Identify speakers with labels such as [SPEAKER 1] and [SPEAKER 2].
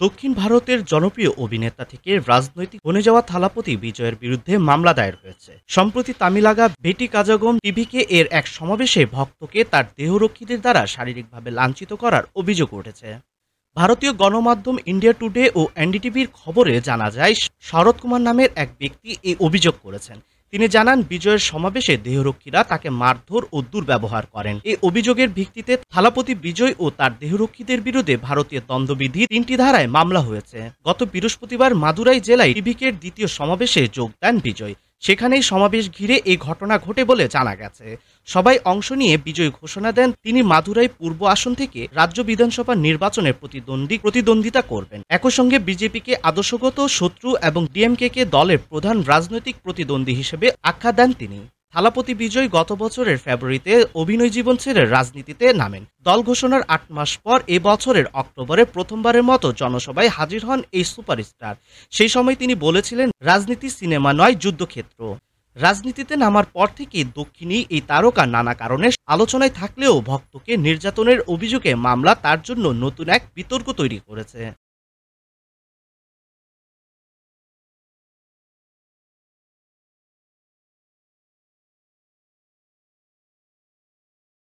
[SPEAKER 1] দক্ষিণ ভারতের জনপ্রিয় অভিনেতা থেকে রাজনৈতিক বনে যাওয়া থালাপতি বিজয়ের বিরুদ্ধে মামলা দায়ের হয়েছে। সম্প্রতি তামিলাগা বেটি কাজাগম টিভিকে এর এক সমাবেশে ভক্তকে তার দেহরক্ষীদের দ্বারা শারীরিকভাবে লাঞ্ছিত করার অভিযোগ উঠেছে। ভারতীয় গণমাধ্যম ইন্ডিয়া টুডে ও এনডিটিভির খবরে জানা যায়, শরৎ কুমার নামের এক ব্যক্তি এই অভিযোগ করেছেন। তিনি জানান, বিজয়ের সমাবেশে দেহরক্ষীরা তাকে মারধর ও দুর্ব্যবহার করেন। এই অভিযোগের ভিত্তিতে থালাপতি বিজয় ও তার দেহরক্ষীদের বিরুদ্ধে ভারতীয় দণ্ডবিধির ৩টি ধারায় মামলা হয়েছে। গত বৃহস্পতিবার মাদুরাই জেলায় টিভিকের দ্বিতীয় সমাবেশে যোগ দেন বিজয়। সেখানেই সমাবেশ ঘিরে এই ঘটনা ঘটে বলে জানা গেছে। সবাই অংশ নিয়ে বিজয় ঘোষণা দেন তিনি মাদুরাই পূর্ব আসন থেকে রাজ্য বিধানসভা নির্বাচনে প্রতিদ্বন্দ্বিতা করবেন। একই সঙ্গে বিজেপিকে আদর্শগত শত্রু এবং ডিএমকে দলের প্রধান রাজনৈতিক প্রতিদ্বন্দ্বী হিসেবে আখ্যা দেন তিনি। থালাপতি বিজয় গত বছরের ফেব্রুয়ারিতে অভিনয় জীবন ছেড়ে রাজনীতিতে নামেন। দল ঘোষণার ৮ মাস পর এ বছরের অক্টোবরে প্রথমবারের মতো জনসভায় হাজির হন এই সুপারস্টার। সেই সময় তিনি বলেছিলেন, রাজনীতি সিনেমা নয়, যুদ্ধক্ষেত্র। রাজনীতিতে নামার পর থেকে দক্ষিণী এই তারকা নানা কারণে আলোচনায় থাকলেও ভক্তকে নির্যাতনের অভিযোগে মামলা তার জন্য নতুন এক বিতর্ক তৈরি করেছে।